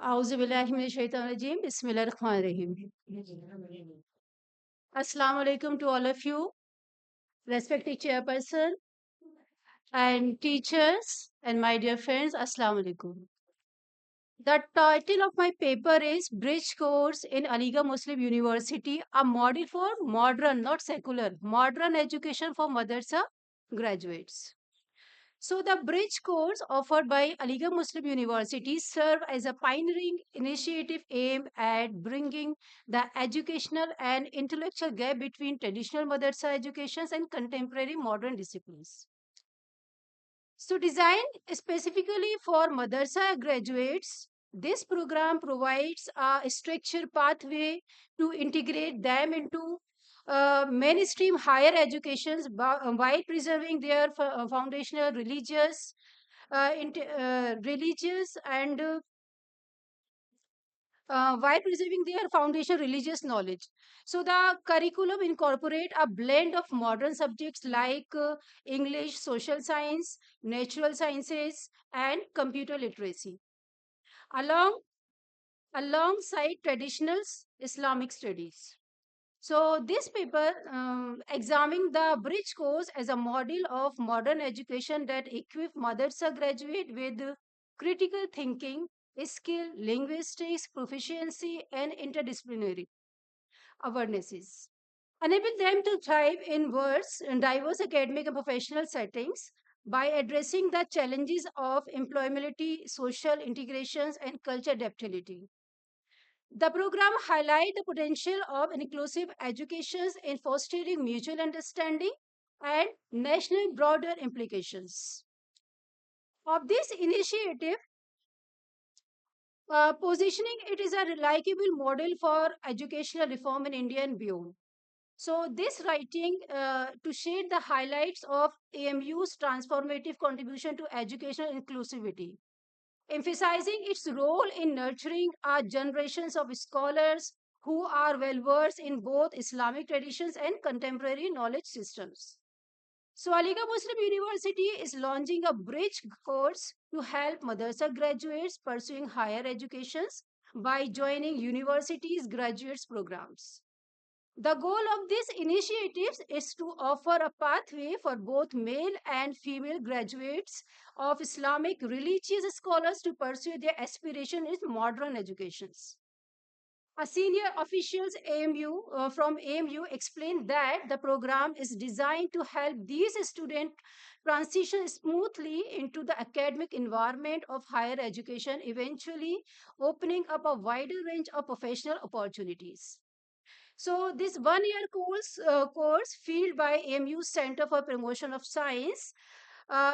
أعوذ بالله من الشيطان الرجيم. بسم الله الرحمن الرحيم. Assalamu alaikum to all of you, respected chairperson and teachers and my dear friends. Assalamu alaikum. The title of my paper is Bridge Course in Aligarh Muslim University, a model for modern, not secular, modern education for madrasa graduates. So the bridge course offered by Aligarh Muslim University serve as a pioneering initiative aimed at bringing the educational and intellectual gap between traditional madrasa educations and contemporary modern disciplines. So designed specifically for madrasa graduates, this program provides a structured pathway to integrate them into mainstream higher educations while preserving their foundational religious and while preserving their foundation religious knowledge. So the curriculum incorporate a blend of modern subjects like English, social science, natural sciences, and computer literacy, along alongside traditional Islamic studies. So this paper examining the bridge course as a model of modern education that equip madrasa graduate with critical thinking, skill, linguistics, proficiency, and interdisciplinary awarenesses. Enable them to thrive in diverse academic and professional settings by addressing the challenges of employability, social integrations, and culture adaptability. The program highlights the potential of inclusive education in fostering mutual understanding and national broader implications. Of this initiative, positioning it is a reliable model for educational reform in India and beyond. So, this writing to share the highlights of AMU's transformative contribution to educational inclusivity, emphasizing its role in nurturing our generations of scholars who are well versed in both Islamic traditions and contemporary knowledge systems. So, Aligarh Muslim University is launching a bridge course to help madrasa graduates pursuing higher educations by joining universities' graduates programs. The goal of these initiatives is to offer a pathway for both male and female graduates of Islamic religious scholars to pursue their aspiration in modern educations. A senior officials from AMU explained that the program is designed to help these students transition smoothly into the academic environment of higher education, eventually opening up a wider range of professional opportunities. So this one-year course field by AMU Center for Promotion of Science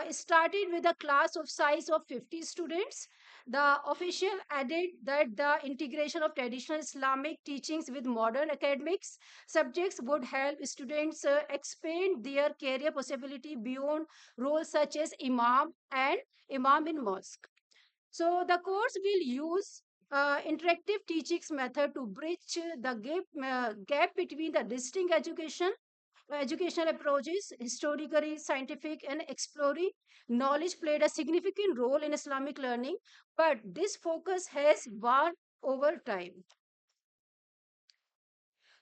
started with a class of size of 50 students. The official added that the integration of traditional Islamic teachings with modern academics subjects would help students expand their career possibility beyond roles such as imam and imam in mosque. So the course will use interactive teachings method to bridge the gap between the distinct educational approaches, historically, scientific, and exploring knowledge played a significant role in Islamic learning, but this focus has evolved over time.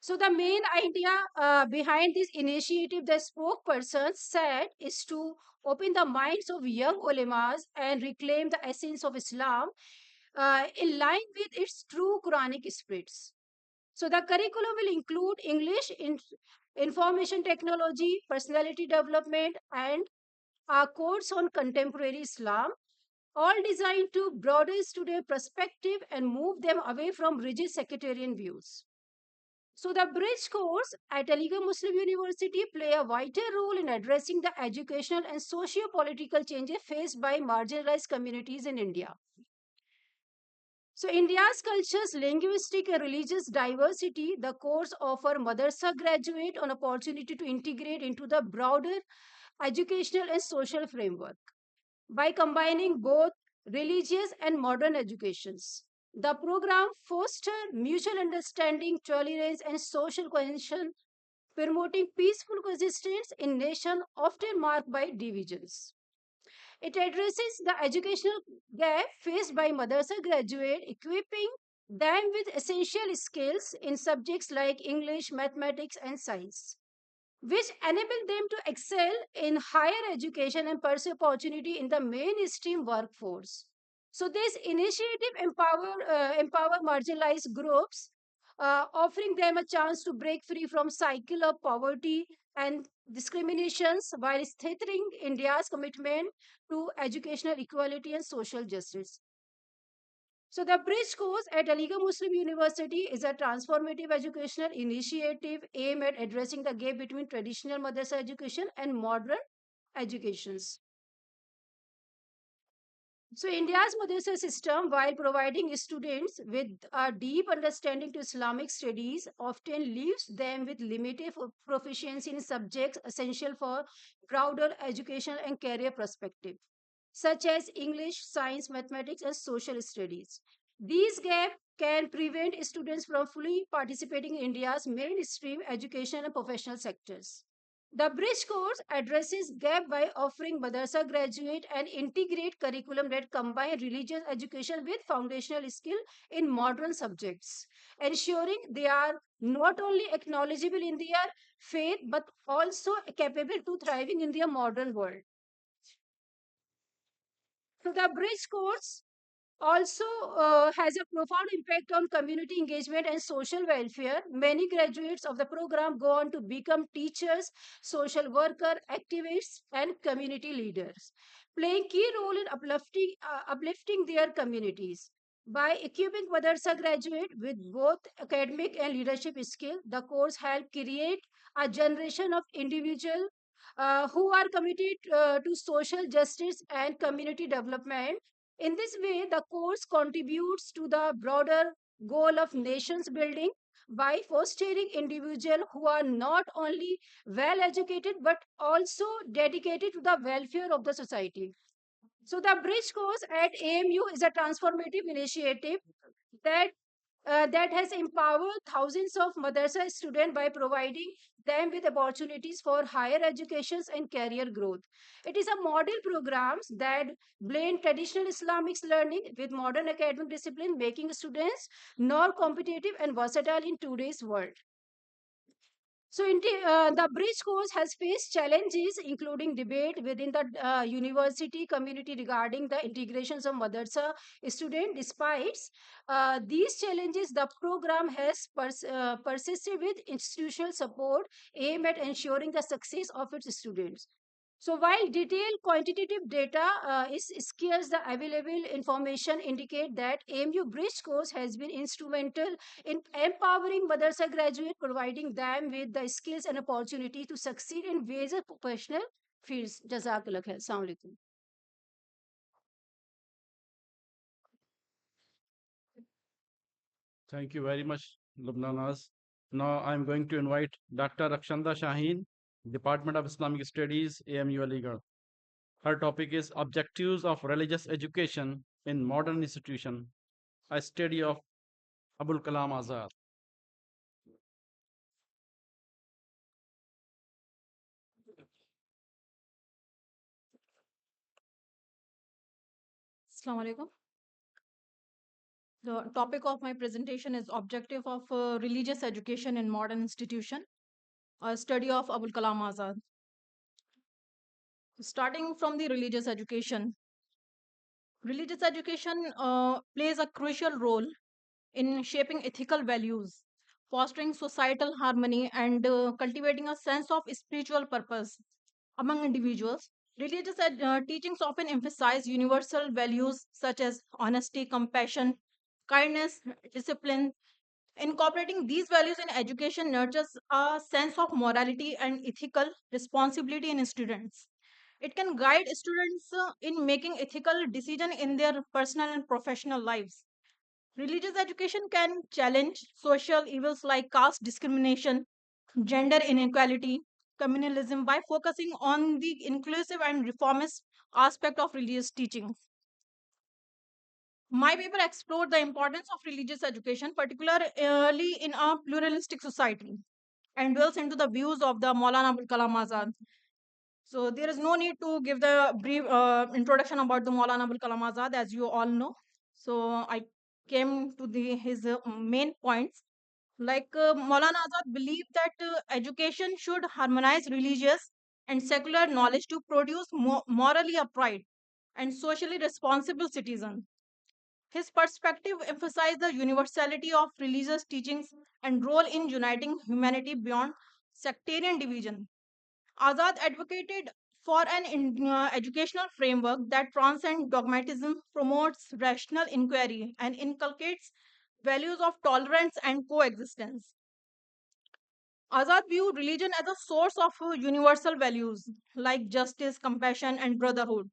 So the main idea behind this initiative, the spokesperson said, is to open the minds of young ulemas and reclaim the essence of Islam in line with its true Quranic spirits. So the curriculum will include English, information technology, personality development, and a course on contemporary Islam, all designed to broaden student perspective and move them away from rigid sectarian views. So the bridge course at Aligarh Muslim University play a vital role in addressing the educational and socio-political changes faced by marginalized communities in India. So India's cultures, linguistic and religious diversity, the course offer madrasa graduate an opportunity to integrate into the broader educational and social framework by combining both religious and modern educations. The program foster mutual understanding, tolerance, and social cohesion promoting peaceful coexistence in nation often marked by divisions. It addresses the educational gap faced by madrasa graduate, equipping them with essential skills in subjects like English, mathematics, and science, which enable them to excel in higher education and pursue opportunity in the mainstream workforce. So this initiative empower marginalized groups, offering them a chance to break free from cycle of poverty and discriminations while strengthening India's commitment to educational equality and social justice. So the Bridge course at Aligarh Muslim University is a transformative educational initiative aimed at addressing the gap between traditional madrasa education and modern educations. So India's madrasa system, while providing students with a deep understanding to Islamic studies, often leaves them with limited proficiency in subjects essential for broader education and career perspective, such as English, science, mathematics, and social studies. These gaps can prevent students from fully participating in India's mainstream education and professional sectors. The Bridge course addresses gap by offering madrasa graduate and integrate curriculum that combine religious education with foundational skill in modern subjects, ensuring they are not only acknowledgeable in their faith but also capable to thriving in their modern world. So the Bridge course also has a profound impact on community engagement and social welfare. Many graduates of the program go on to become teachers, social worker, activists, and community leaders, playing key role in uplifting their communities. By equipping madrasa graduate with both academic and leadership skill, the course help create a generation of individuals who are committed to social justice and community development. In this way, the course contributes to the broader goal of nations building by fostering individuals who are not only well educated but also dedicated to the welfare of the society. So, the Bridge course at AMU is a transformative initiative that that has empowered thousands of madrasa students by providing them with opportunities for higher education and career growth. It is a model programs that blend traditional Islamic learning with modern academic discipline, making students more competitive and versatile in today's world. So, the Bridge course has faced challenges, including debate within the university community regarding the integrations of madrasa student. Despite these challenges, the program has persisted with institutional support aimed at ensuring the success of its students. So while detailed quantitative data is scarce, the available information indicate that AMU Bridge course has been instrumental in empowering madrasa graduates, providing them with the skills and opportunity to succeed in various professional fields. Jazakallah khair. Assalamu alaikum. Thank you very much, Lubnanaz. Now I'm going to invite Dr. Rakshanda Shaheen, Department of Islamic Studies, AMU Aligarh. Her topic is Objectives of Religious Education in Modern Institution, a study of Abul Kalam Azad. Assalamu alaikum. The topic of my presentation is Objective of Religious Education in Modern Institution, a study of Abul Kalam Azad. Starting from the religious education plays a crucial role in shaping ethical values, fostering societal harmony, and cultivating a sense of spiritual purpose among individuals. Religious teachings often emphasize universal values such as honesty, compassion, kindness, discipline. Incorporating these values in education nurtures a sense of morality and ethical responsibility in students. It can guide students in making ethical decisions in their personal and professional lives. Religious education can challenge social evils like caste discrimination, gender inequality, communalism by focusing on the inclusive and reformist aspect of religious teachings. My paper explored the importance of religious education, particularly in a pluralistic society. and dwells into the views of the Maulana Abul Kalam Azad. So there is no need to give the brief introduction about the Maulana Abul Kalam Azad, as you all know. So I came to his main points. Like Maulana Azad believed that education should harmonize religious and secular knowledge to produce morally upright and socially responsible citizens. His perspective emphasized the universality of religious teachings and role in uniting humanity beyond sectarian division. Azad advocated for an educational framework that transcends dogmatism, promotes rational inquiry, and inculcates values of tolerance and coexistence. Azad viewed religion as a source of universal values like justice, compassion, and brotherhood.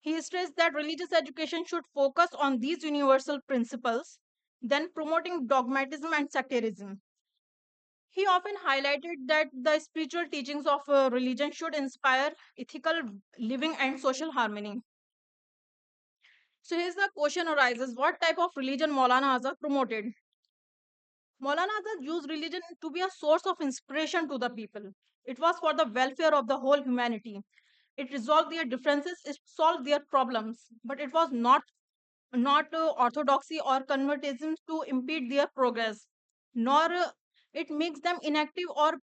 He stressed that religious education should focus on these universal principles, then promoting dogmatism and sectarism. He often highlighted that the spiritual teachings of religion should inspire ethical living and social harmony. So, here's the question arises: what type of religion Maulana Azad promoted? Maulana Azad used religion to be a source of inspiration to the people. It was for the welfare of the whole humanity. It resolved their differences, it solved their problems, but it was not orthodoxy or convertism to impede their progress, nor it makes them inactive or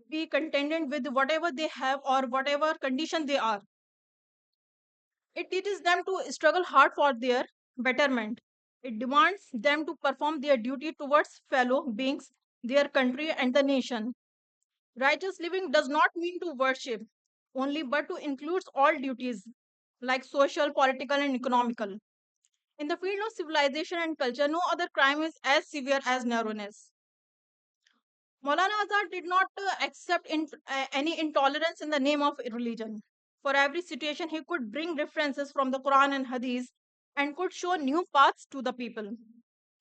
be contented with whatever they have or whatever condition they are. It teaches them to struggle hard for their betterment. It demands them to perform their duty towards fellow beings, their country, and the nation. Righteous living does not mean to worship only, but to includes all duties like social, political, and economical. In the field of civilization and culture, no other crime is as severe as narrowness. Maulana Azad did not accept any intolerance in the name of religion. For every situation, he could bring references from the Quran and Hadith and could show new paths to the people.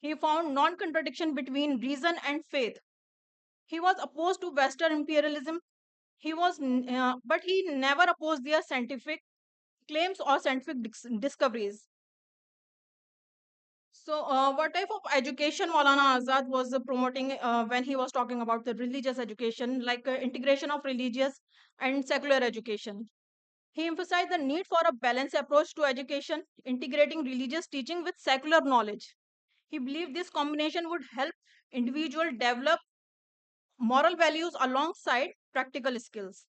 He found non contradiction between reason and faith. He was opposed to Western imperialism. But he never opposed their scientific claims or scientific discoveries. So, what type of education Maulana Azad was promoting when he was talking about the religious education, like integration of religious and secular education? He emphasized the need for a balanced approach to education, integrating religious teaching with secular knowledge. He believed this combination would help individual develop moral values alongside practical skills.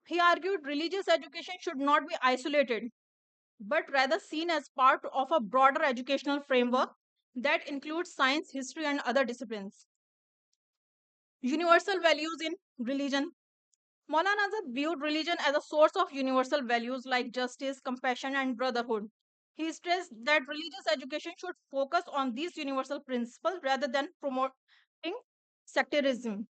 He argued religious education should not be isolated but rather seen as part of a broader educational framework that includes science, history, and other disciplines. Universal values in religion. Maulana Azad viewed religion as a source of universal values like justice, compassion, and brotherhood. He stressed that religious education should focus on these universal principles rather than promoting sectarism.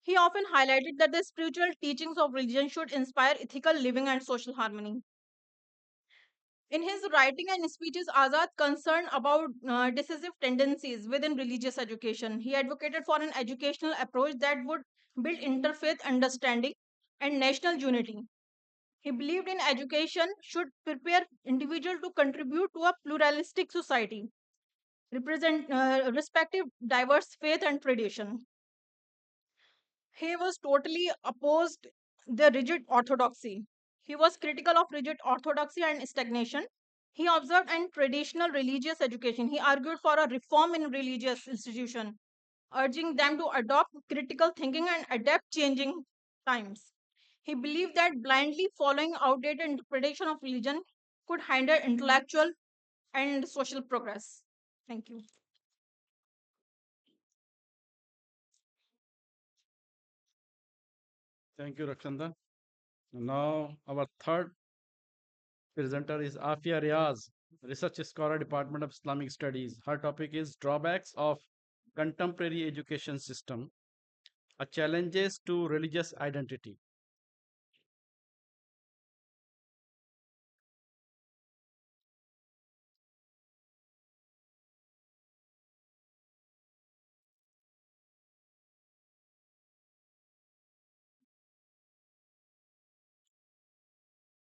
He often highlighted that the spiritual teachings of religion should inspire ethical living and social harmony. In his writing and speeches, Azad concerned about decisive tendencies within religious education. He advocated for an educational approach that would build interfaith understanding and national unity. He believed in education should prepare individuals to contribute to a pluralistic society, represent respective diverse faith and tradition. He was totally opposed the rigid orthodoxy. He was critical of rigid orthodoxy and stagnation. He observed and traditional religious education. He argued for a reform in religious institution, urging them to adopt critical thinking and adapt changing times. He believed that blindly following outdated interpretation of religion could hinder intellectual and social progress. Thank you. Thank you, Rakshanda. Now, our third presenter is Afia Riaz, Research Scholar, Department of Islamic Studies. Her topic is Drawbacks of Contemporary Education System, a Challenges to Religious Identity.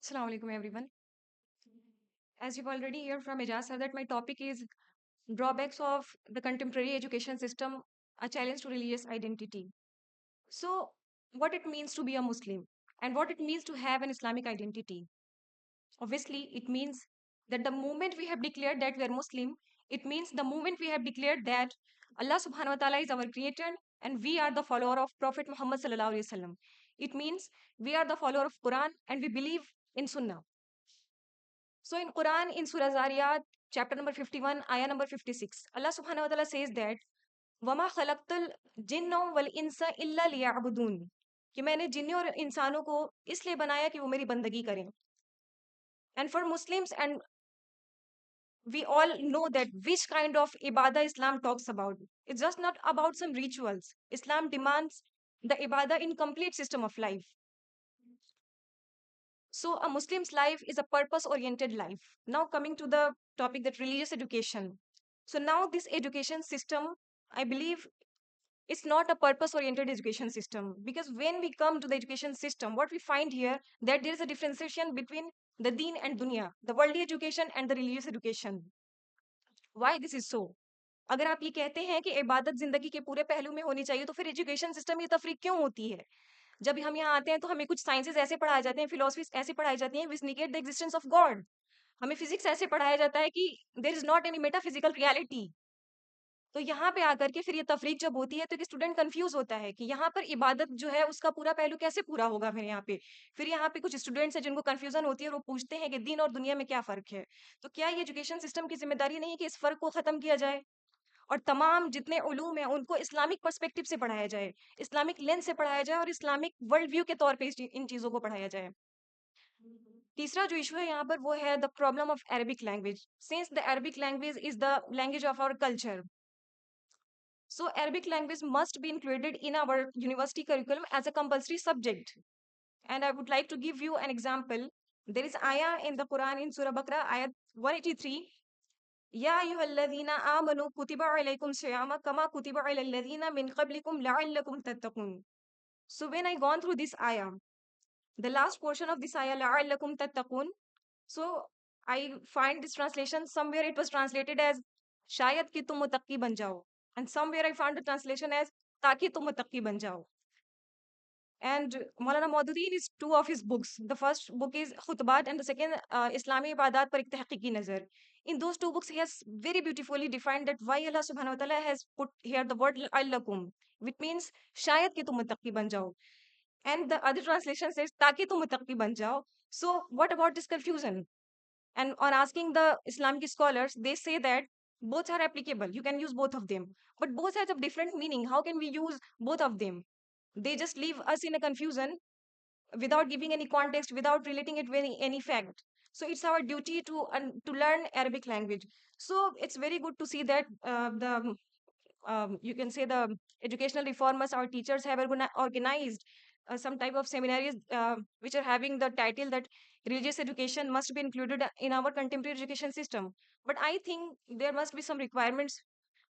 Assalamu alaikum everyone. As you've already heard from Ijaz sir that my topic is drawbacks of the contemporary education system, a challenge to religious identity. So, what it means to be a Muslim and what it means to have an Islamic identity. Obviously, it means that the moment we have declared that we are Muslim, it means the moment we have declared that Allah subhanahu wa ta'ala is our creator and we are the follower of Prophet Muhammad sallallahu alaihi wasallam. It means we are the follower of Quran and we believe in Sunnah. So in Quran, in Surah Zariyat, chapter number 51, ayah number 56, Allah subhanahu wa ta'ala says that وَمَا خَلَقْتُ الْجِنَّ وَالْإِنسَ إِلَّا لِيَعْبُدُونِ کہ میں نے جنوں اور انسانوں کو اس لیے بنایا کہ وہ میری بندگی کریں. And for Muslims, and we all know that which kind of ibadah Islam talks about. It's just not about some rituals. Islam demands the ibadah in complete system of life. So a Muslim's life is a purpose-oriented life. Now coming to the topic that religious education. So now this education system, I believe it's not a purpose-oriented education system, because when we come to the education system, what we find here that there is a differentiation between the deen and dunya, the worldly education and the religious education. Why this is so? اگر آپ یہ کہتے ہیں کہ عبادت زندگی کے پورے پہلو میں ہونی چاہیے تو پھر ایجوکیشن سسٹم یہ تفریق کیوں ہوتی ہے؟ جب ہم یہاں آتے ہیں تو ہمیں کچھ سائنسز ایسے پڑھائے جاتے ہیں، فلاسفیز ایسے پڑھائی جاتی ہیں which negate the existence of God. ہمیں فزکس ایسے پڑھایا جاتا ہے کہ there is not any metaphysical reality. تو یہاں پہ آ کر کے پھر یہ تفریق جب ہوتی ہے تو ایک اسٹوڈنٹ کنفیوز ہوتا ہے کہ یہاں پر عبادت جو ہے اس کا پورا پہلو کیسے پورا ہوگا میرے یہاں پہ. پھر یہاں پہ کچھ اسٹوڈنٹس ہیں جن کو کنفیوژن ہوتی ہے اور وہ پوچھتے ہیں کہ دین اور دنیا میں کیا فرق ہے. تو کیا یہ ایجوکیشن سسٹم کی ذمہ داری نہیں ہے کہ اس فرق کو ختم کیا جائے اور تمام جتنے علوم ہیں ان کو اسلامک پرسپیکٹو سے پڑھایا جائے، اسلامک لینس سے پڑھایا جائے اور اسلامک ورلڈ ویو کے طور پہ ان چیزوں کو پڑھایا جائے. تیسرا جو ایشو ہے یہاں پر وہ ہے the problem of Arabic language. Since the Arabic language is the language of our culture, so Arabic language must be included in our university curriculum as a compulsory subject. And I would like to give you an example. There is ayah in the Quran in Surah Baqarah, ayat 183. Ya ayyuhalladhina amanu kutiba alaykum siyama kama kutiba ala alladhina min qablikum la'allakum tattaqun. So when I gone through this ayah, the last portion of this ayah, la'allakum tattaqun, so I find this translation, somewhere it was translated as shayad ki tum muttaqi ban jao, and somewhere I found the translation as taki tum muttaqi ban jao. And Maulana Maududdin is two of his books. The first book is Khutbat and the second Islami Ibadat par ek tahqiqi nazar. In those two books, he has very beautifully defined that why Allah subhanahu wa ta'ala has put here the word allakum, which means shayad ki tum muttaqi ban jao. And the other translation says taki tum muttaqi ban jao. So what about this confusion? And on asking the Islamic scholars, they say that both are applicable. You can use both of them. But both have a different meaning. How can we use both of them? They just leave us in a confusion without giving any context, without relating it with any fact. So it's our duty to learn Arabic language. So it's very good to see that the you can say the educational reformers, our teachers have organized some type of seminaries which are having the title that religious education must be included in our contemporary education system. But I think there must be some requirements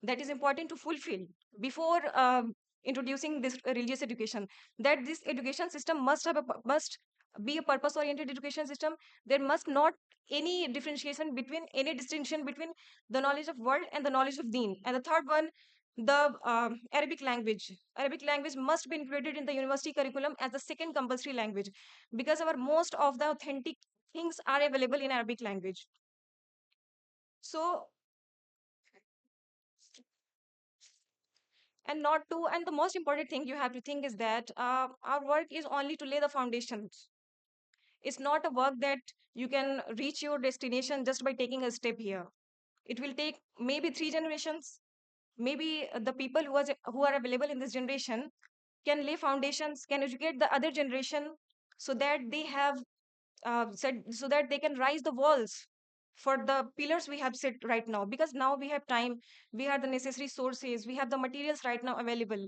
that is important to fulfill before introducing this religious education. That this education system must be a purpose oriented education system. There must not any differentiation between any distinction between the knowledge of world and the knowledge of deen. And the third one, the Arabic language. Arabic language must be included in the university curriculum as the second compulsory language, because our most of the authentic things are available in Arabic language. So, and the most important thing you have to think is that our work is only to lay the foundations. It's not a work that you can reach your destination just by taking a step here. It will take maybe 3 generations. Maybe the people who are available in this generation can lay foundations, can educate the other generation so that they have so that they can rise the walls for the pillars we have set right now, because now we have time, we have the necessary sources, we have the materials right now available.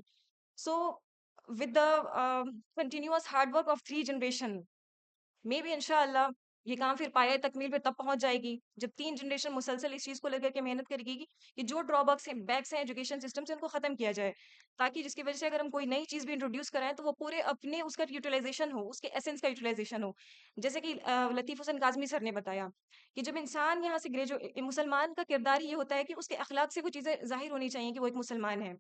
So with the continuous hard work of 3 generation, maybe inshallah یہ کام پھر پایہ تکمیل پہ تب پہنچ جائے گی جب 3 generation مسلسل اس چیز کو لے کر کے محنت کرے گی کہ جو ڈرا بیکس ہیں ایجوکیشن سسٹم سے ان کو ختم کیا جائے, تاکہ جس کی وجہ سے اگر ہم کوئی نئی چیز بھی انٹروڈیوس کرائیں تو وہ پورے اپنے اس کا یوٹیلائزیشن ہو, اس کے ایسنس کا یوٹیلائزیشن ہو. جیسے کہ لطیف حسن کاظمی سر نے بتایا کہ جب انسان یہاں سے مسلمان کا کردار یہ ہوتا ہے کہ اس کے اخلاق سے وہ چیزیں ظاہر ہونی چاہیے کہ وہ ایک مسلمان ہے.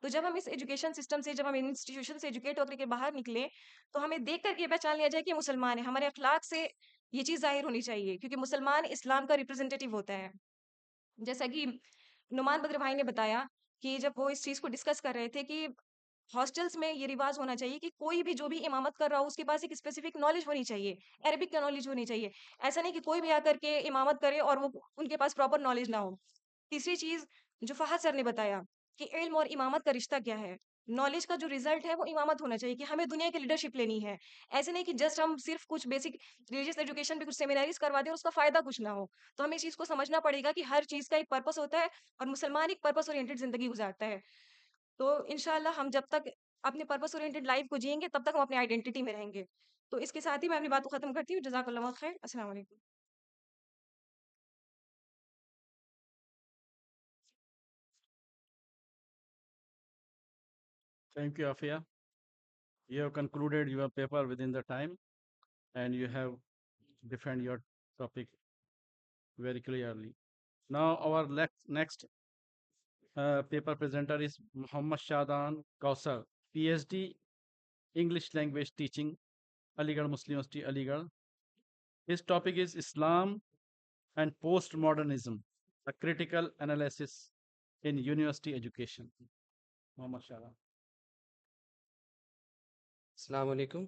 تو جب ہم اس ایجوکیشن سسٹم سے، جب ہم انسٹیٹیوشن سے ایجوکیٹ ہو کر کے باہر نکلے، تو ہمیں دیکھ کر کے پہچان لیا جائے کہ مسلمان ہیں. ہمارے اخلاق سے یہ چیز ظاہر ہونی چاہیے، کیونکہ مسلمان اسلام کا ریپرزینٹیٹیو ہوتا ہے. جیسا کہ نعمان بدر بھائی نے بتایا کہ جب وہ اس چیز کو ڈسکس کر رہے تھے کہ ہاسٹلس میں یہ رواج ہونا چاہیے کہ کوئی بھی جو بھی امامت کر رہا ہو اس کے پاس ایک اسپیسیفک نالج ہونی چاہیے، عربک کا نالج ہونی چاہیے. ایسا نہیں کہ کوئی بھی آ کر کے امامت کرے اور وہ ان کے پاس پراپر نالج نہ ہو. تیسری چیز جو فہد سر نے بتایا کہ علم اور امامت کا رشتہ کیا ہے. نالج کا جو ریزلٹ ہے وہ امامت ہونا چاہیے، کہ ہمیں دنیا کی لیڈرشپ لینی ہے. ایسے نہیں کہ جسٹ ہم صرف کچھ بیسک ریلیجیس ایجوکیشن پہ کچھ سیمینارز کروا دیں اور اس کا فائدہ کچھ نہ ہو. تو ہمیں اس چیز کو سمجھنا پڑے گا کہ ہر چیز کا ایک پرپس ہوتا ہے اور مسلمان ایک پرپس اورینٹڈ زندگی گزارتا ہے. تو انشاءاللہ ہم جب تک اپنے پرپس اورینٹڈ لائف کو جئیں گے تب تک ہم اپنی آئیڈینٹی میں رہیں گے. تو اس کے ساتھ ہی میں اپنی بات کو ختم کرتی ہوں. جزاک اللہ خیر. السلام علیکم. Thank you, Afia. You have concluded your paper within the time and you have defined your topic very clearly. Now, our next paper presenter is Muhammad Shadan Kausar, PhD, English Language Teaching, Aligarh Muslim University, Aligarh. His topic is Islam and Postmodernism, a critical analysis in university education. Muhammad Shadan. Assalamu alaikum.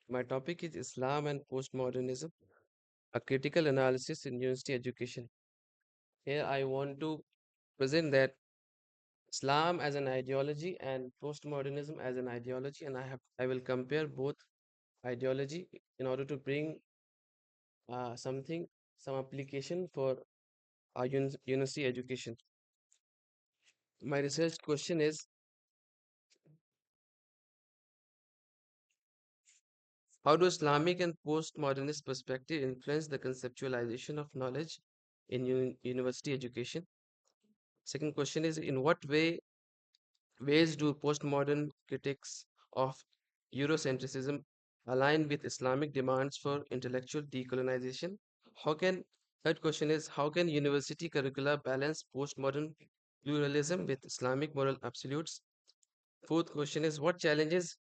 My topic is Islam and Postmodernism, a critical analysis in university education. Here I want to present that Islam as an ideology and postmodernism as an ideology, and I will compare both ideology in order to bring some application for our university education. My research question is, how do Islamic and postmodernist perspective influence the conceptualization of knowledge in university education? Second question is, in what ways do postmodern critics of Eurocentrism align with Islamic demands for intellectual decolonization? Third question is, how can university curricula balance postmodern pluralism with Islamic moral absolutes? Fourth question is, what challenges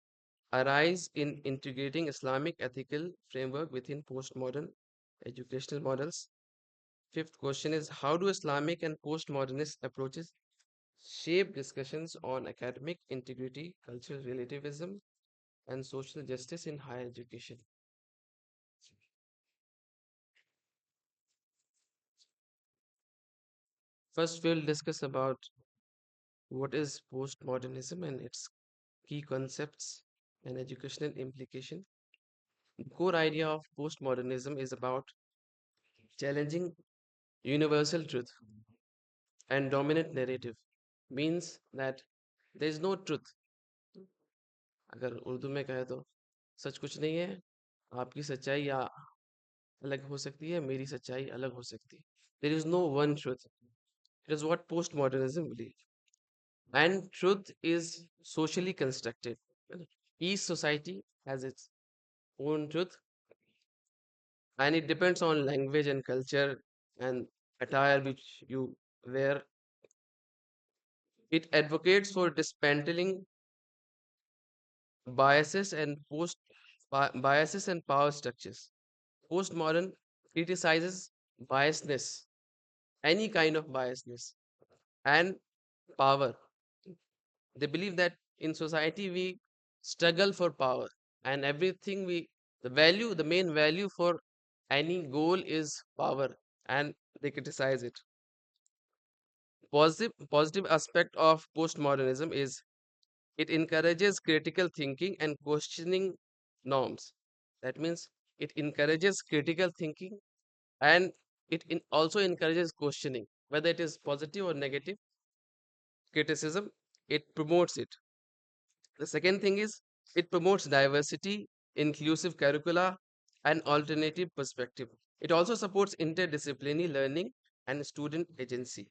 arise in integrating Islamic ethical framework within postmodern educational models? Fifth question is, how do Islamic and postmodernist approaches shape discussions on academic integrity, cultural relativism, and social justice in higher education? First, we'll discuss about what is postmodernism and its key concepts and educational implication. The core idea of postmodernism is about challenging universal truth and dominant narrative. Means that there is no truth. اگر اردو میں کہے تو سچ کچھ نہیں ہے، آپ کی سچائی یا الگ ہو سکتی ہے، میری سچائی الگ ہو سکتی ہے. There is no one truth. It is what postmodernism believes. And truth is socially constructed. Each society has its own truth, and it depends on language and culture and attire which you wear. It advocates for dismantling biases and power structures. Postmodern criticizes biasness, any kind of biasness, and power. They believe that in society we struggle for power, and the main value for any goal is power, and they criticize it. Positive aspect of postmodernism is it encourages critical thinking and questioning norms. That means it encourages critical thinking, and also encourages questioning, whether it is positive or negative criticism. It promotes it. The second thing is it promotes diversity, inclusive curricula, and alternative perspective. It also supports interdisciplinary learning and student agency.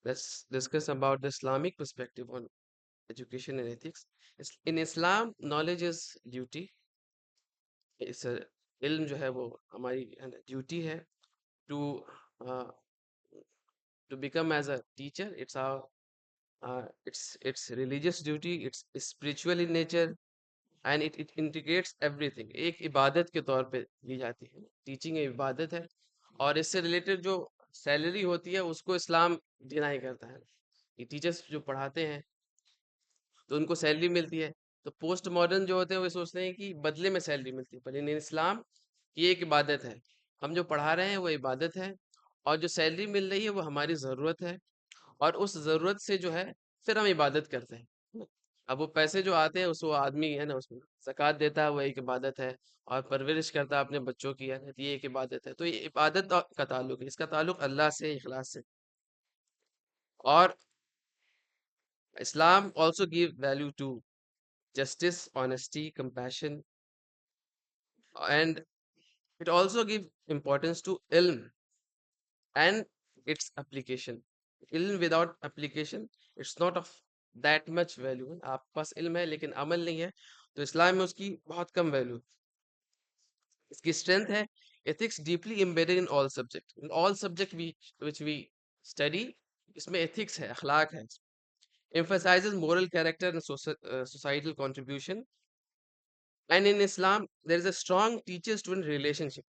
Let's discuss about the Islamic perspective on education and ethics. In Islam, knowledge is duty. It's a علم جو ہے وہ ہماری duty ہے to to become as a teacher. It's our it's religious duty, it's spiritual in nature, and it integrates everything. ایک عبادت کے طور پہ لی جاتی ہے. ٹیچنگ ایک عبادت ہے اور اس سے ریلیٹڈ جو سیلری ہوتی ہے اس کو اسلام ڈینائی کرتا ہے. یہ ٹیچرس جو پڑھاتے ہیں تو ان کو سیلری ملتی ہے. تو پوسٹ ماڈرن جو ہوتے ہیں وہ سوچتے ہیں کہ بدلے میں سیلری ملتی ہے, پر ان اسلام یہ ایک عبادت ہے. ہم جو پڑھا رہے ہیں وہ عبادت ہے, اور جو سیلری مل رہی ہے وہ ہماری ضرورت ہے, اور اس ضرورت سے جو ہے پھر ہم عبادت کرتے ہیں. اب وہ پیسے جو آتے ہیں اس وہ آدمی ہے نا اس میں زکوٰۃ دیتا ہے, وہ ایک عبادت ہے, اور پرورش کرتا ہے اپنے بچوں کی, ہے نا, یہ ایک عبادت ہے. تو یہ عبادت کا تعلق ہے, اس کا تعلق اللہ سے, اخلاص سے. اور اسلام also give value to justice, honesty, compassion, and it also give importance to ilm and its application. علم without application it's not of that much value. آپ پاس علم ہے لیکن عمل نہیں ہے تو اسلام میں اس کی بہت کم ویلو. اس کی اسٹرینتھ ہے ethics deeply embedded in all subject which we study. اس میں ethics ہے, اخلاق ہے, emphasizes moral character and societal contribution. And in Islam there is a strong teacher student relationship.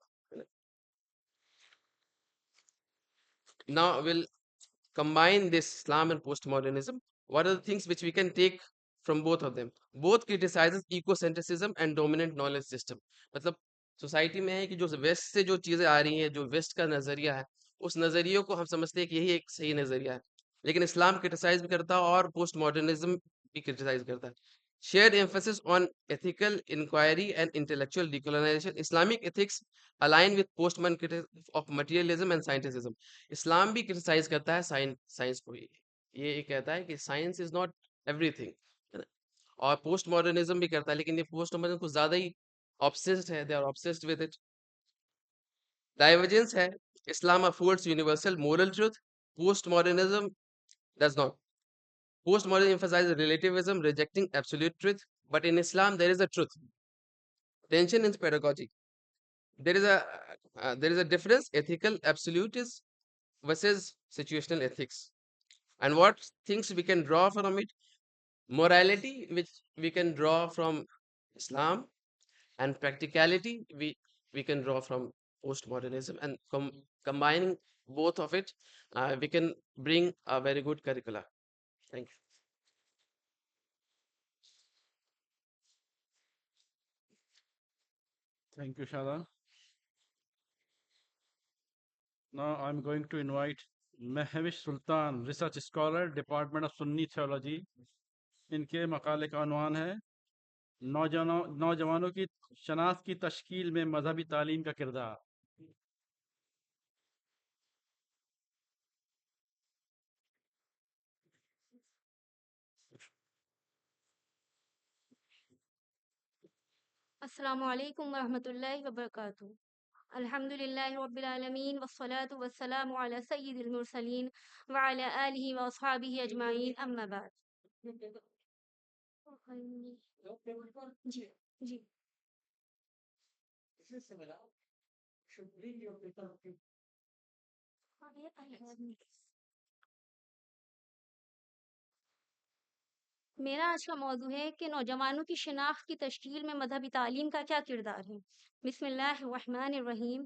Now we'll combine this Islam and postmodernism. What are the things which we can take from both of them? Both criticizes ecocentrism and dominant knowledge system. مطلب society میں ہے کہ جو waste سے جو چیزیں آ رہی ہیں, جو ویسٹ کا نظریہ ہے, اس نظریوں کو ہم سمجھتے ہیں کہ یہی ایک صحیح نظریہ ہے, لیکن اسلام کرٹیسائز بھی کرتا ہے اور پوسٹ ماڈرنزم بھی کرٹیسائز کرتا ہے. Shared emphasis on ethical inquiry and intellectual decolonization. Islamic ethics align with postmodern criticism of materialism and scientism. اسلام بھی کرٹیسائز کرتا ہے سائنس کو. یہ کہتا ہے کہ science is not every thing, اور پوسٹ ماڈرنزم بھی کرتا ہے, لیکن یہ پوسٹ ماڈرن کو زیادہ ہی obsessed ہے, they are obsessed with it. Divergence ہے, Islam affords universal moral truth, postmodernism does not. Postmodernism emphasizes relativism, rejecting absolute truth, but in Islam there is a truth. Tension in pedagogy. There is a difference, ethical absolutism versus situational ethics. And what things we can draw from it? Morality, which we can draw from Islam, and practicality we can draw from postmodernism, and combining both of it we can bring a very good curricula. Thank you. Thank you, Shada. Now I'm going to invite Mehwish Sultan, research scholar, Department of Sunni Theology. ان کے مقالے کا عنوان ہے نوجوانوں کی شناخت کی تشکیل میں مذہبی تعلیم کا کردار. السلام علیکم ورحمۃ اللہ وبرکاتہ. الحمد للہ رب العالمین والصلاة والسلام علی سید المرسلین وعلی آلہ واصحابہ اجمعین, اما بعد. جی جی میرا آج کا موضوع ہے کہ نوجوانوں کی شناخت کی تشکیل میں مذہبی تعلیم کا کیا کردار ہے. بسم اللہ الرحمن الرحیم.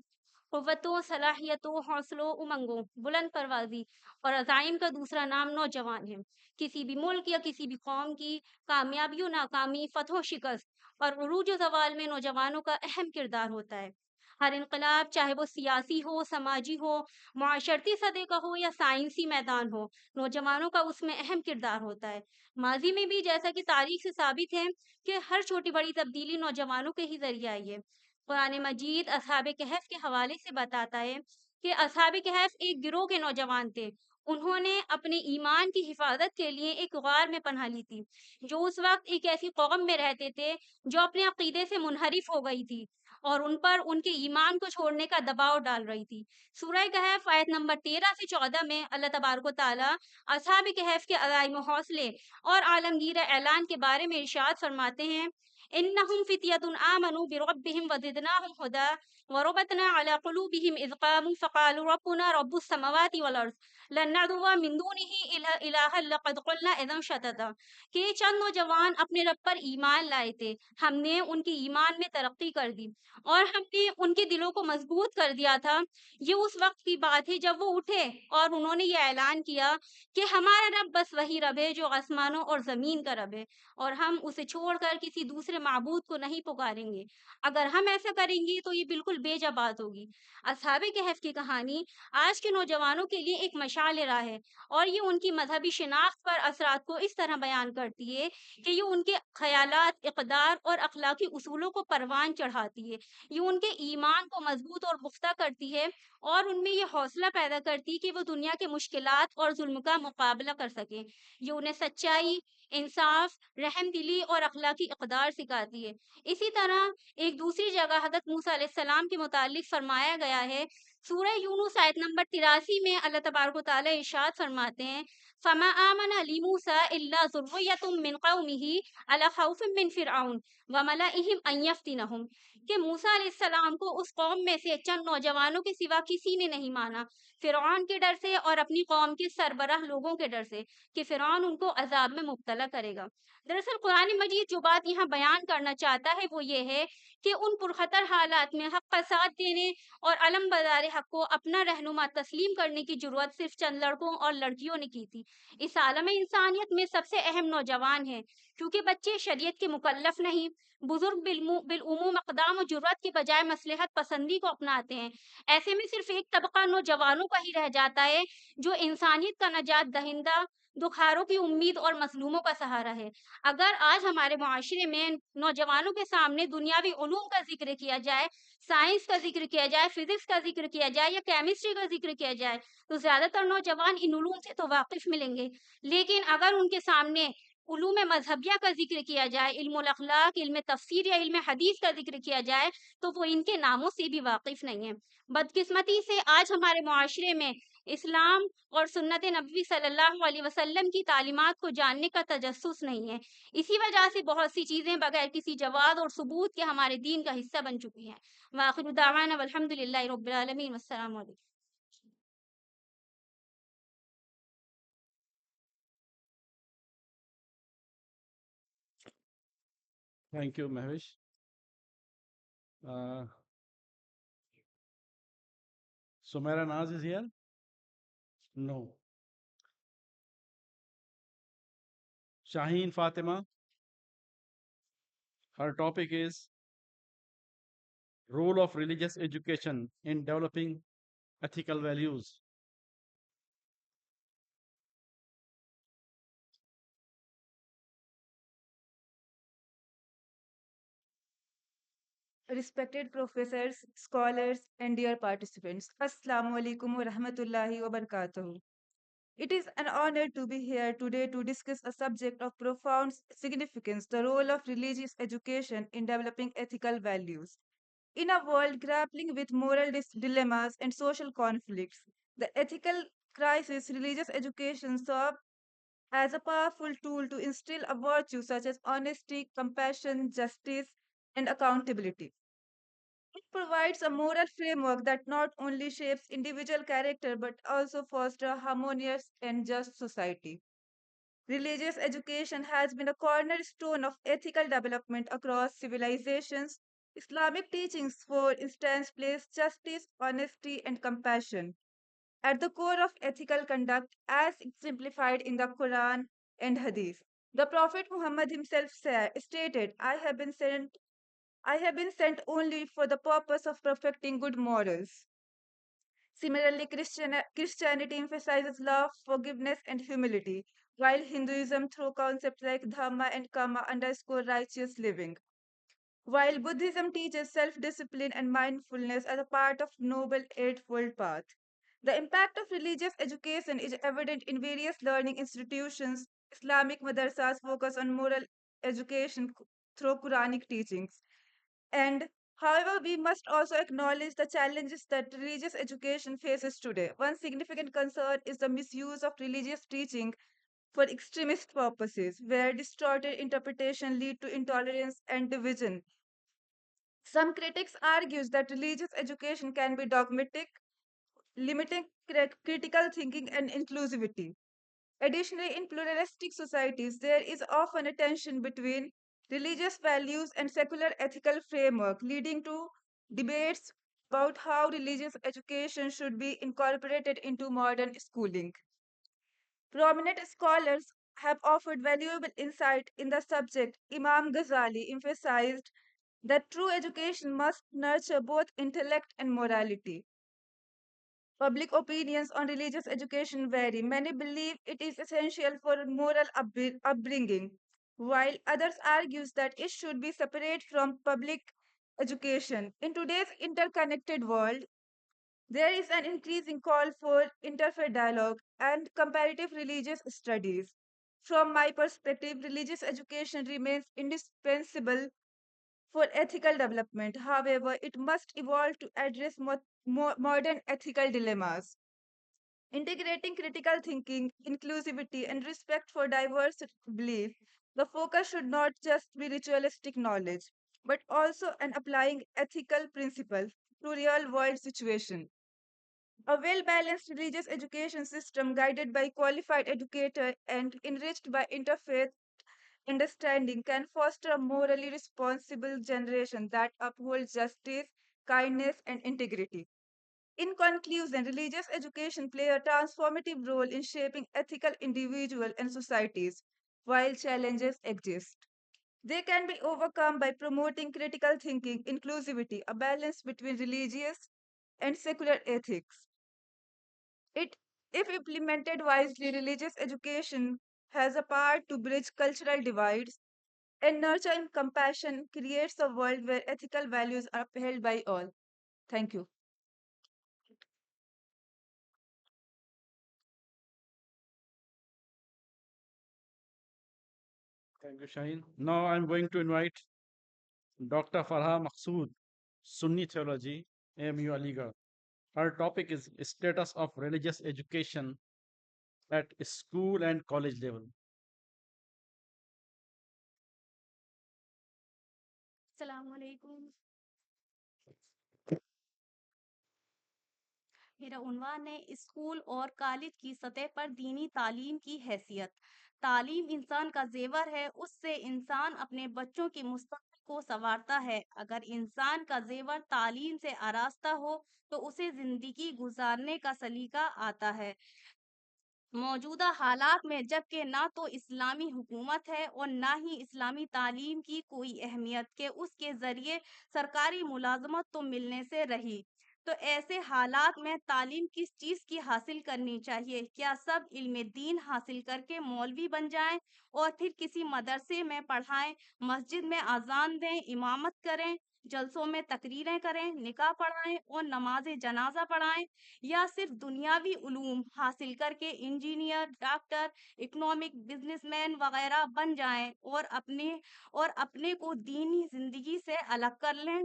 قوتوں, صلاحیتوں, حوصلوں, امنگوں, بلند پروازی اور عزائم کا دوسرا نام نوجوان ہے. کسی بھی ملک یا کسی بھی قوم کی کامیابی و ناکامی, فتح و شکست اور عروج و زوال میں نوجوانوں کا اہم کردار ہوتا ہے. ہر انقلاب, چاہے وہ سیاسی ہو, سماجی ہو, معاشرتی سطح کا ہو یا سائنسی میدان ہو, نوجوانوں کا اس میں اہم کردار ہوتا ہے. ماضی میں بھی جیسا کہ تاریخ سے ثابت ہے کہ ہر چھوٹی بڑی تبدیلی نوجوانوں کے ہی ذریعے آئی ہے. قرآن مجید اصحاب کہف کے حوالے سے بتاتا ہے کہ اصحاب کہف ایک گروہ کے نوجوان تھے. انہوں نے اپنے ایمان کی حفاظت کے لیے ایک غار میں پناہ لی تھی, جو اس وقت ایک ایسی قوم میں رہتے تھے جو اپنے عقیدے سے منحرف ہو گئی تھی اور ان پر ان کے ایمان کو چھوڑنے کا دباؤ ڈال رہی تھی. سورہ کہف آیت نمبر 13 سے 14 میں اللہ تبارک و تعالیٰ اصحاب کہف کے عزائم و حوصلے اور عالمگیر اعلان کے بارے میں ارشاد فرماتے ہیں إنهم فتية آمنوا بربهم وزدناهم هدى وربطنا على قلوبهم إذ قاموا فقالوا ربنا رب السماوات والأرض لن ندعو من دونه إلها لقد قلنا إذا شتتا کہ چند نوجوان اپنے رب پر ایمان لائے تھے، ہم نے ان کے ایمان میں ترقی کر دی اور ہم نے ان کے دلوں کو مضبوط کر دیا تھا۔ یہ اس وقت کی بات ہے جب وہ اٹھے اور انہوں نے یہ اعلان کیا کہ ہمارا رب بس وہی رب ہے جو آسمانوں اور زمین کا رب ہے، اور ہم اسے چھوڑ کر کسی دوسرے معبود کو نہیں پکاریں گے۔ اگر ہم ایسا کریں گے تو یہ بالکل بے جا بات ہوگی۔ اصحاب کہف کی کہانی آج کے نوجوانوں کے لیے ایک مشعل راہ ہے، اور یہ ان کی مذہبی شناخت پر اثرات کو اس طرح بیان کرتی ہے کہ یہ ان کے خیالات، اقدار اور اخلاقی اصولوں کو پروان چڑھاتی ہے۔ یہ ان کے ایمان کو مضبوط اور پختہ کرتی ہے اور ان میں یہ حوصلہ پیدا کرتی کہ وہ دنیا کے مشکلات اور ظلم کا مقابلہ کر سکیں۔ یہ انہیں سچائی، انصاف، رحم دلی اور اخلاقی اقدار سکھاتی ہے۔ اسی طرح ایک دوسری جگہ حضرت موسیٰ علیہ السلام کے متعلق فرمایا گیا ہے، سورہ یونس آیت نمبر 83 میں اللہ تبارک و تعالیٰ ارشاد فرماتے ہیں فَمَا آمَنَ لِمُوسَىٰ إِلَّا ذُرِّيَّةٌ مِّن قَوْمِهِ عَلَىٰ خَوْفٍ مِّن فِرْعَوْنَ وَمَلَئِهِمْ أَن يَفْتِنَهُمْ کہ موسیٰ علیہ السلام کو اس قوم میں سے چند نوجوانوں کے سوا کسی نے نہیں مانا، فرعون کے ڈر سے اور اپنی قوم کے سربراہ لوگوں کے ڈر سے کہ فرعون ان کو عذاب میں مبتلا کرے گا۔ دراصل قرآن مجید جو بات یہاں بیان کرنا چاہتا ہے وہ یہ ہے کہ ان پرخطر حالات میں حق کا ساتھ دینے اور علم بردار حق کو اپنا رہنما تسلیم کرنے کی ضرورت صرف چند لڑکوں اور لڑکیوں نے کی تھی۔ اس عالم انسانیت میں سب سے اہم نوجوان ہیں، کیونکہ بچے شریعت کے مکلف نہیں، بزرگ بالعموم اقدام و جرات کے بجائے مصلحت پسندی کو اپناتے ہیں۔ ایسے میں صرف ایک طبقہ نوجوانوں کا ہی رہ جاتا ہے جو انسانیت کا نجات دہندہ، دکھاروں کی امید اور مظلوموں کا سہارا ہے۔ اگر آج ہمارے معاشرے میں نوجوانوں کے سامنے دنیاوی علوم کا ذکر کیا جائے، سائنس کا ذکر کیا جائے، فزکس کا ذکر کیا جائے یا کیمسٹری کا ذکر کیا جائے تو زیادہ تر نوجوان ان علوم سے تو واقف ملیں گے، لیکن اگر ان کے سامنے علوم مذہبیہ کا ذکر کیا جائے، علم الاخلاق، علم تفسیر یا علم حدیث کا ذکر کیا جائے تو وہ ان کے ناموں سے بھی واقف نہیں ہیں۔ بدقسمتی سے آج ہمارے معاشرے میں اسلام اور سنت نبوی صلی اللہ علیہ وسلم کی تعلیمات کو جاننے کا تجسس نہیں ہے۔ اسی وجہ سے بہت سی چیزیں بغیر کسی جواز اور ثبوت کے ہمارے دین کا حصہ بن چکی ہیں۔ وآخر دعوانا والحمد للہ رب العالمین والسلام علیکم۔ Thank you, Mahvish. Sumaira Naz is here? No. Shaheen Fatima. Her topic is role of religious education in developing ethical values. Respected professors, scholars, and dear participants, Assalamu alaikum wa rahmatullahi wa barakatuh. It is an honor to be here today to discuss a subject of profound significance, the role of religious education in developing ethical values. In a world grappling with moral dilemmas and social conflicts, the ethical crisis religious education serves as a powerful tool to instill a virtue such as honesty, compassion, justice, and accountability. It provides a moral framework that not only shapes individual character but also fosters a harmonious and just society. Religious education has been a cornerstone of ethical development across civilizations. Islamic teachings, for instance, place justice, honesty, and compassion at the core of ethical conduct as exemplified in the Quran and Hadith. The Prophet Muhammad himself stated, I have been sent only for the purpose of perfecting good morals. Similarly, Christianity emphasizes love, forgiveness, and humility, while Hinduism, through concepts like Dhamma and Kama, underscore righteous living. While Buddhism teaches self discipline and mindfulness as a part of Noble Eightfold Path. The impact of religious education is evident in various learning institutions. Islamic madrasas focus on moral education through Quranic teachings. And however, we must also acknowledge the challenges that religious education faces today. One significant concern is the misuse of religious teaching for extremist purposes, where distorted interpretation lead to intolerance and division. Some critics argues that religious education can be dogmatic, limiting critical thinking and inclusivity. Additionally, in pluralistic societies, there is often a tension between religious values and secular ethical framework, leading to debates about how religious education should be incorporated into modern schooling. Prominent scholars have offered valuable insight in the subject. Imam Ghazali emphasized that true education must nurture both intellect and morality. Public opinions on religious education vary. Many believe it is essential for moral upbringing, while others argue that it should be separate from public education. In today's interconnected world, there is an increasing call for interfaith dialogue and comparative religious studies. From my perspective, religious education remains indispensable for ethical development. However, it must evolve to address modern ethical dilemmas. Integrating critical thinking, inclusivity, and respect for diverse belief, the focus should not just be ritualistic knowledge, but also an applying ethical principles to real world situations. A well balanced religious education system guided by qualified educators and enriched by interfaith understanding can foster a morally responsible generation that upholds justice, kindness, and integrity. In conclusion, religious education plays a transformative role in shaping ethical individuals and societies. While challenges exist, they can be overcome by promoting critical thinking, inclusivity, a balance between religious and secular ethics. It, if implemented wisely, religious education has a power to bridge cultural divides and nurture compassion, creates a world where ethical values are upheld by all. Thank you. Thank you, Shaheen. Now I'm going to invite Dr. Farha Maqsood, Sunni Theology, AMU Aligarh. Her topic is status of religious education at school and college level. السلام علیکم. میرا عنوان ہے school اور college کی سطح پر دینی تعلیم کی حیثیت. تعلیم انسان کا زیور ہے، اس سے انسان اپنے بچوں کی مستقبل کو سنوارتا ہے. اگر انسان کا زیور تعلیم سے آراستہ ہو تو اسے زندگی گزارنے کا سلیقہ آتا ہے. موجودہ حالات میں جبکہ نہ تو اسلامی حکومت ہے اور نہ ہی اسلامی تعلیم کی کوئی اہمیت کہ اس کے ذریعے سرکاری ملازمت تو ملنے سے رہی، تو ایسے حالات میں تعلیم کس چیز کی حاصل کرنی چاہیے؟ کیا سب علم دین حاصل کر کے مولوی بن جائیں اور پھر کسی مدرسے میں پڑھائیں، مسجد میں اذان دیں، امامت کریں، جلسوں میں تقریریں کریں، نکاح پڑھائیں اور نماز جنازہ پڑھائیں، یا صرف دنیاوی علوم حاصل کر کے engineer, doctor, economic, business man وغیرہ بن جائیں اور اپنے کو دینی زندگی سے الگ کر لیں؟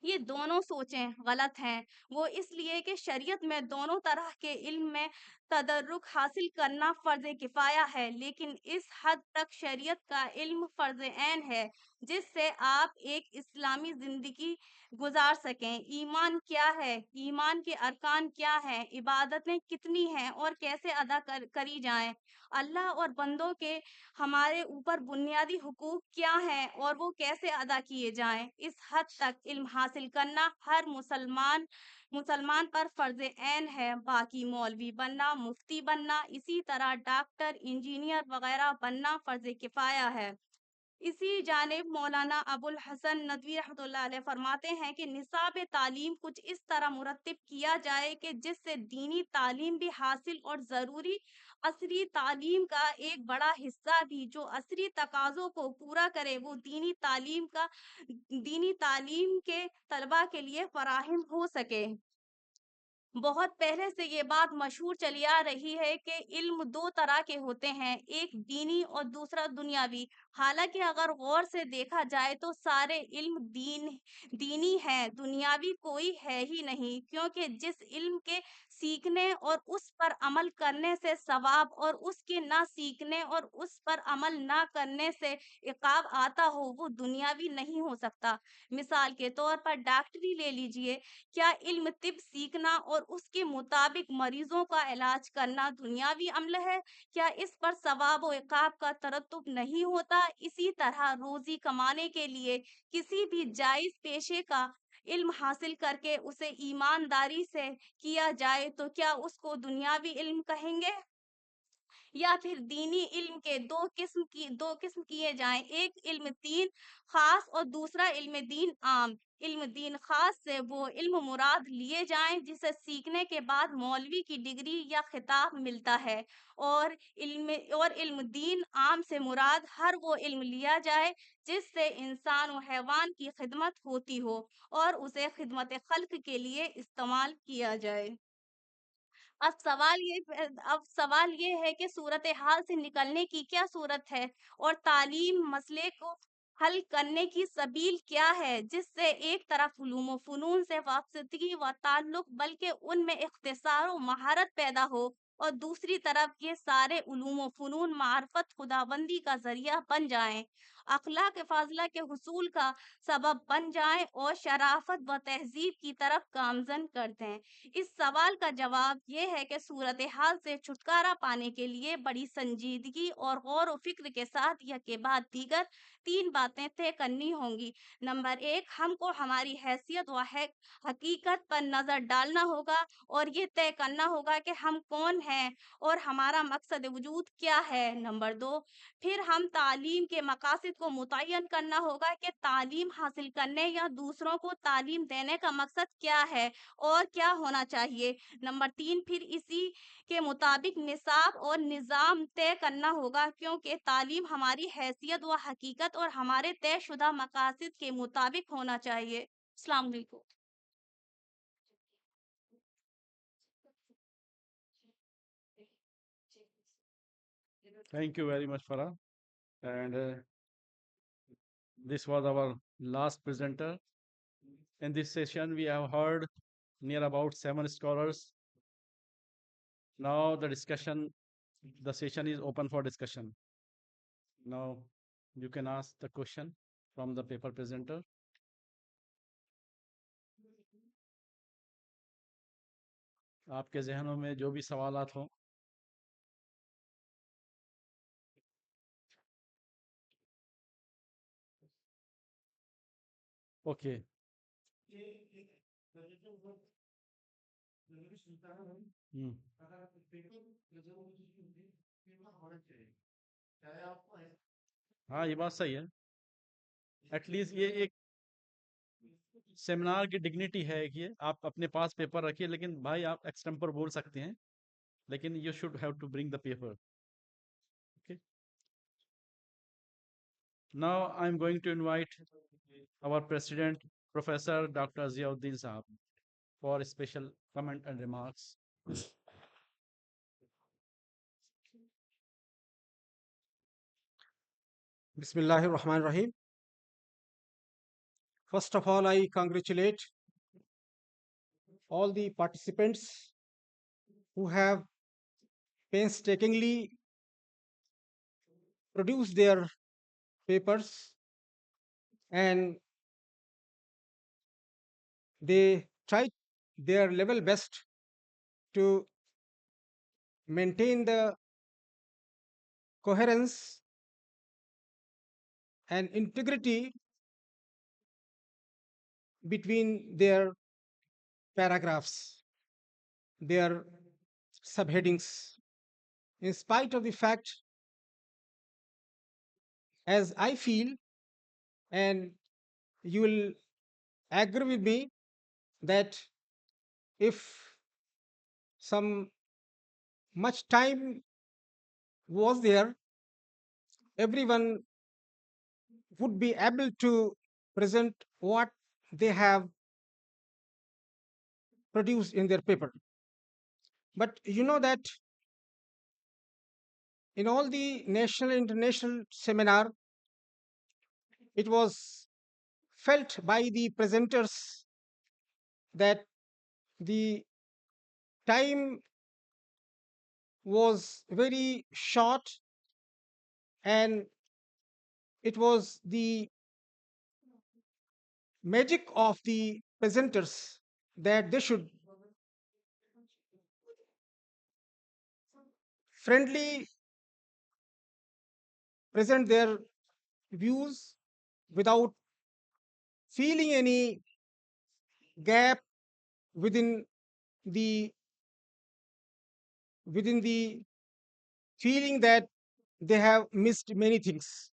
یہ دونوں سوچیں غلط ہیں. وہ اس لیے کہ شریعت میں دونوں طرح کے علم میں تدرک حاصل کرنا فرض کفایہ ہے، لیکن اس حد تک شریعت کا علم فرض عین ہے جس سے آپ ایک اسلامی زندگی گزار سکیں. ایمان کیا ہے؟ ایمان کے ارکان کیا ہیں؟ عبادتیں کتنی ہیں اور کیسے ادا کری جائیں؟ اللہ اور بندوں کے ہمارے اوپر بنیادی حقوق کیا ہیں اور وہ کیسے ادا کیے جائیں؟ اس حد تک علم حاصل کرنا ہر مسلمان پر فرض عین ہے. باقی مولوی بننا، مفتی بننا، اسی طرح ڈاکٹر، انجینئر وغیرہ بننا فرض کفایہ ہے. اسی جانب مولانا ابو الحسن ندوی رحمۃ اللہ علیہ فرماتے ہیں کہ نصاب تعلیم کچھ اس طرح مرتب کیا جائے کہ جس سے دینی تعلیم بھی حاصل اور ضروری عصری تعلیم کا ایک بڑا حصہ بھی جو عصری تقاضوں کو پورا کرے وہ دینی تعلیم کے طلباء کے لیے فراہم ہو سکے. بہت پہلے سے یہ بات مشہور چلی آ رہی ہے کہ علم دو طرح کے ہوتے ہیں، ایک دینی اور دوسرا دنیاوی. حالانکہ اگر غور سے دیکھا جائے تو سارے علم دینی ہیں، دنیاوی کوئی ہے ہی نہیں، کیونکہ جس علم کے سیکھنے اور اس پر عمل کرنے سے ثواب اور اس کے نہ سیکھنے اور اس پر عمل نہ کرنے سے عقاب آتا ہو وہ دنیاوی نہیں ہو سکتا۔ مثال کے طور پر ڈاکٹری لے لیجئے، کیا علم طب سیکھنا اور اس کے مطابق مریضوں کا علاج کرنا دنیاوی عمل ہے؟ کیا اس پر ثواب و عقاب کا ترتب نہیں ہوتا؟ اسی طرح روزی کمانے کے لیے کسی بھی جائز پیشے کا علم حاصل کر کے اسے ایمانداری سے کیا جائے تو کیا اس کو دنیاوی علم کہیں گے؟ یا پھر دینی علم کے دو قسم کیے جائیں، ایک علم دین خاص اور دوسرا علم دین عام۔ علم دین خاص سے وہ علم مراد لیے جائیں جسے سیکھنے کے بعد مولوی کی ڈگری یا خطاب ملتا ہے، اور علم دین عام سے مراد ہر وہ علم لیا جائے جس سے انسان و حیوان کی خدمت ہوتی ہو اور اسے خدمت خلق کے لیے استعمال کیا جائے۔ اب سوال یہ ہے کہ صورتحال سے نکلنے کی کیا صورت ہے اور تعلیم مسئلے کو حل کرنے کی سبیل کیا ہے جس سے ایک طرف علوم و فنون سے وابستگی و تعلق بلکہ ان میں اختصار و مہارت پیدا ہو، اور دوسری طرف یہ سارے علوم و فنون معرفت خداوندی کا ذریعہ بن جائیں، اخلاق فاضلہ کے حصول کا سبب بن جائیں اور شرافت و تہذیب کی طرف گامزن کر دیں۔ اس سوال کا جواب یہ ہے کہ صورتحال سے چھٹکارا پانے کے لیے بڑی سنجیدگی اور غور و فکر کے ساتھ یہ کے بعد دیگر 3 باتیں طے کرنی ہوں گی۔ نمبر 1، ہم کو ہماری حیثیت و حقیقت پر نظر ڈالنا ہوگا اور یہ طے کرنا ہوگا کہ ہم کون ہیں اور ہمارا مقصد وجود کیا ہے۔ نمبر 2، پھر ہم تعلیم کے مقاصد کو متعین کرنا ہوگا کہ تعلیم حاصل کرنے یا دوسروں کو تعلیم دینے کا مقصد کیا ہے اور کیا ہونا چاہیے۔ نمبر 3، پھر اسی کے مطابق نصاب اور نظام طے کرنا ہوگا کیونکہ تعلیم ہماری حیثیت و حقیقت اور ہمارے طے شدہ مقاصد کے مطابق ہونا چاہیے۔ السلام علیکم۔ Thank you very much, Farah. And this was our last presenter. In this session, we have heard near about 7 scholars. Now the session is open for discussion. Now you can ask the question from the paper presenter. آپ کے ذہنوں میں جو بھی سوالات ہوں. Okay. ہاں یہ بات صحیح ہے. ایٹ لیسٹ یہ ایک سیمینار کی ڈگنیٹی ہے کہ آپ اپنے پاس پیپر رکھیے، لیکن بھائی آپ ایکسٹمپر بول سکتے ہیں، لیکن you should have to bring the paper. Okay. Now I'm going to invite our President, Professor Dr. Ziauddin Sahab, for special comment and remarks. Bismillah ar-Rahman ar-Rahim. First of all, I congratulate all the participants who have painstakingly produced their papers and they tried their level best to maintain the coherence and integrity between their paragraphs, their subheadings, in spite of the fact, as I feel, and you will agree with me, that if some much time was there, everyone would be able to present what they have produced in their paper. But you know that in all the national and international seminar, it was felt by the presenters that the time was very short, and it was the magic of the presenters that they should friendly present their views without feeling any gap within the within the feeling that they have missed many things.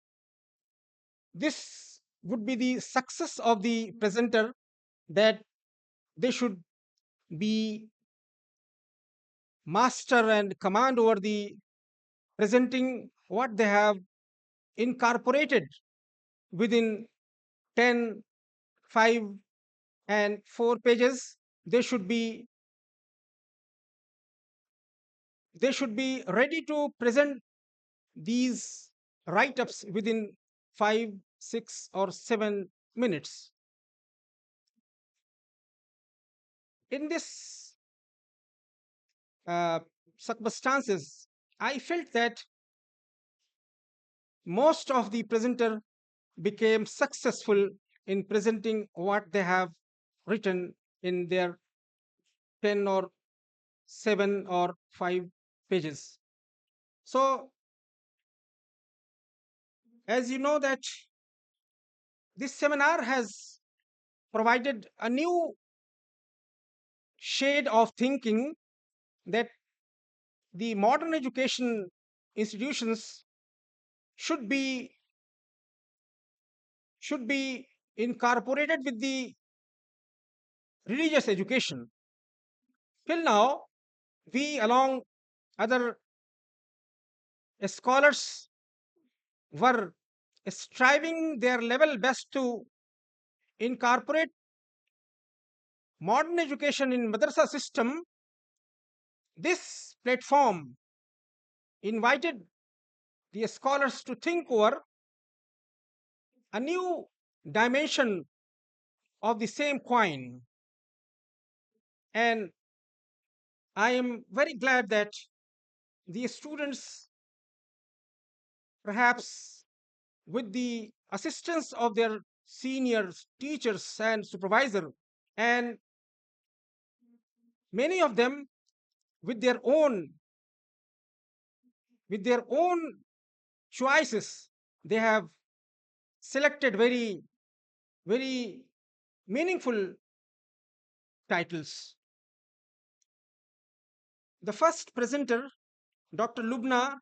This would be the success of the presenter, that they should be master and command over the presenting what they have incorporated within 10, 5, and 4 pages. They should be ready to present these write-ups within 5, 6, or 7 minutes. In this uh, circumstances, I felt that most of the presenter became successful in presenting what they have written in their 10 or 7 or 5 pages. So, as you know that this seminar has provided a new shade of thinking, that the modern education institutions should be should be incorporated with the religious education. Till now, we, along other scholars, were striving their level best to incorporate modern education in madrasa system. This platform invited the scholars to think over a new dimension of the same coin. And I am very glad that the students, perhaps with the assistance of their seniors, teachers, and supervisor, and many of them with their own with their own choices, they have selected very meaningful titles. The first presenter, Dr. Lubna,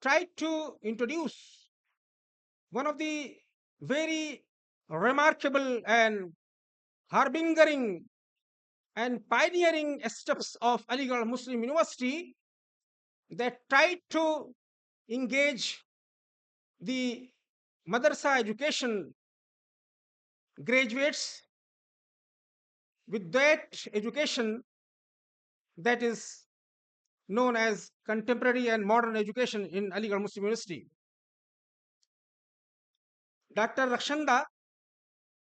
tried to introduce one of the very remarkable and harbingering and pioneering steps of Aligarh Muslim University, that tried to engage the madrasa education graduates with that education that is known as contemporary and modern education in Aligarh Muslim University. Dr. Rakshanda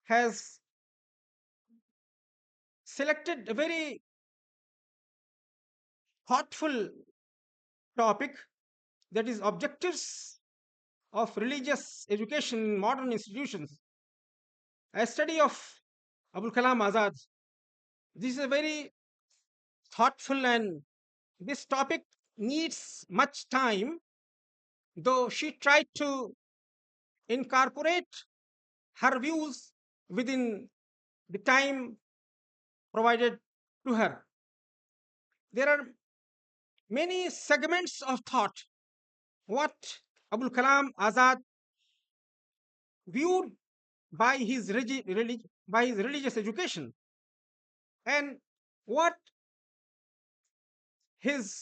has selected a very thoughtful topic, that is objectives of religious education in modern institutions, a study of Abul Kalam Azad. This is a very thoughtful, and this topic needs much time, though she tried to incorporate her views within the time provided to her. There are many segments of thought what Abul Kalam Azad viewed by his religious education, and what his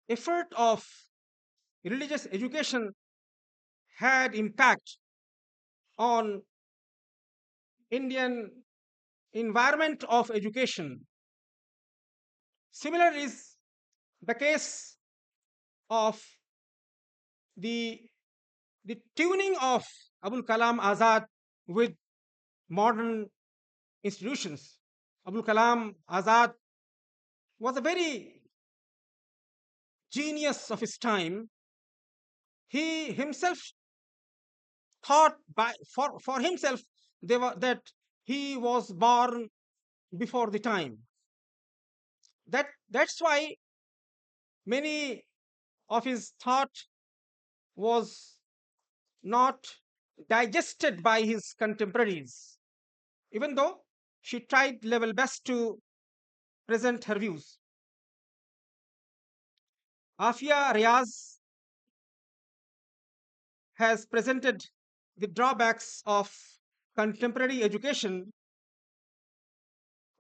effort of religious education had impact on Indian environment of education. Similar is the case of the the tuning of Abul Kalam Azad with modern institutions. Abul Kalam Azad was a very genius of his time. He himself thought for himself that he was born before the time. That's why many of his thought was not digested by his contemporaries, even though she tried level best to present her views. Afia Riaz has presented the drawbacks of contemporary education,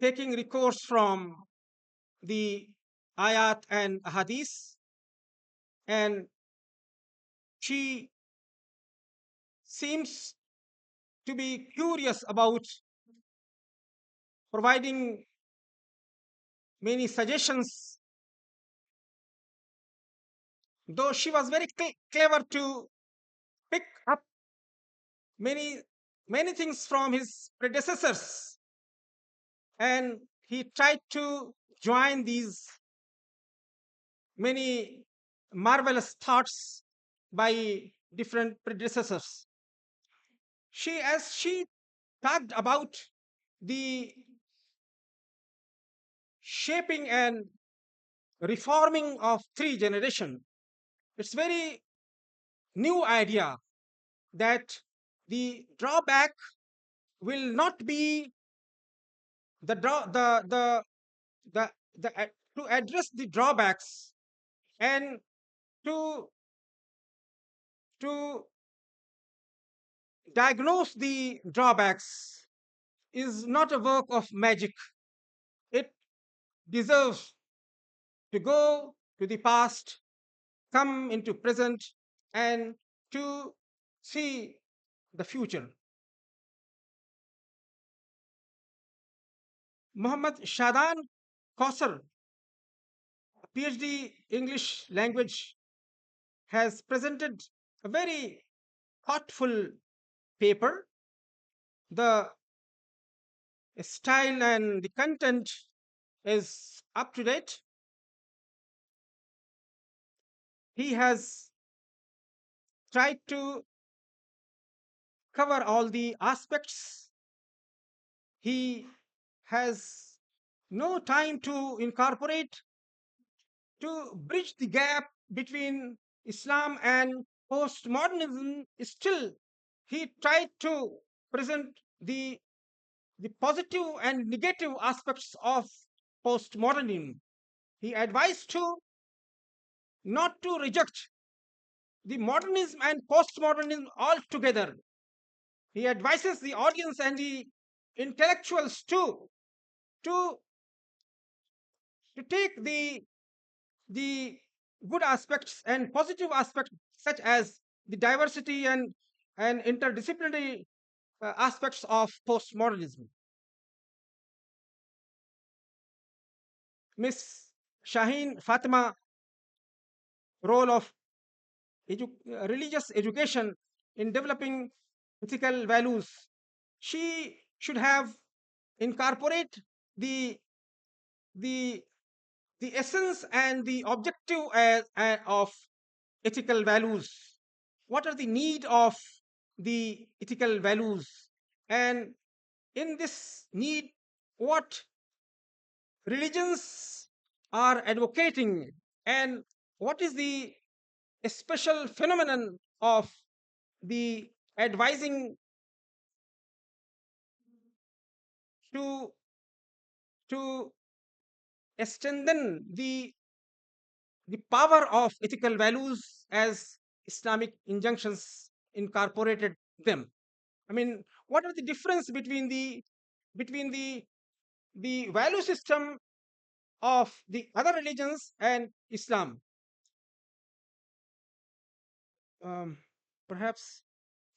taking recourse from the ayat and hadith, and she seems to be curious about providing many suggestions, though she was very clever to pick up many many things from his predecessors, and he tried to join these many marvelous thoughts by different predecessors. She talked about the shaping and reforming of three generation. It's very new idea that the drawback will not be the draw the to address the drawbacks and to to diagnose the drawbacks is not a work of magic. It deserves to go to the past, come into present, and to see the future. Muhammad Shadan Kausar, a PhD English language, has presented a very thoughtful paper. The style and the content is up to date. He has tried to cover all the aspects. He has no time to incorporate, to bridge the gap between Islam and postmodernism. Still, he tried to present the positive and negative aspects of postmodernism. He advised to not to reject the modernism and postmodernism altogether. He advises the audience and the intellectuals to to take the good aspects and positive aspects such as the diversity and interdisciplinary aspects of postmodernism. Miss Shaheen Fatima, role of religious education in developing ethical values. She should have incorporate the the the essence and the objective of ethical values. What are the need of the ethical values, and in this need, what religions are advocating, and what is the special phenomenon of the advising to to strengthen the power of ethical values as Islamic injunctions incorporated them. I mean, what are the difference between the value system of the other religions and Islam? Um, Perhaps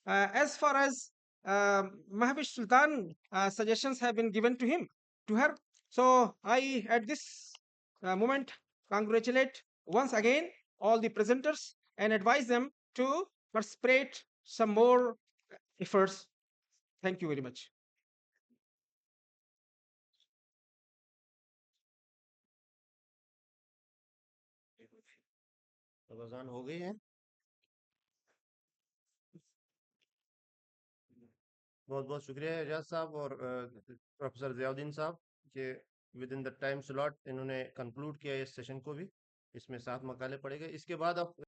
as far as Mahavish Sultan suggestions have been given to her. So I at this moment congratulate once again all the presenters and advise them to perspirate some more efforts. Thank you very much. اب اذان ہو گئی ہے. بہت بہت شکریہ اعجاز صاحب اور professor Zia الدین صاحب کہ with in the time slot انہوں نے کنکلوڈ کیا اس سیشن کو بھی. اس میں 7 مقالے پڑھے گئے. اس کے بعد اب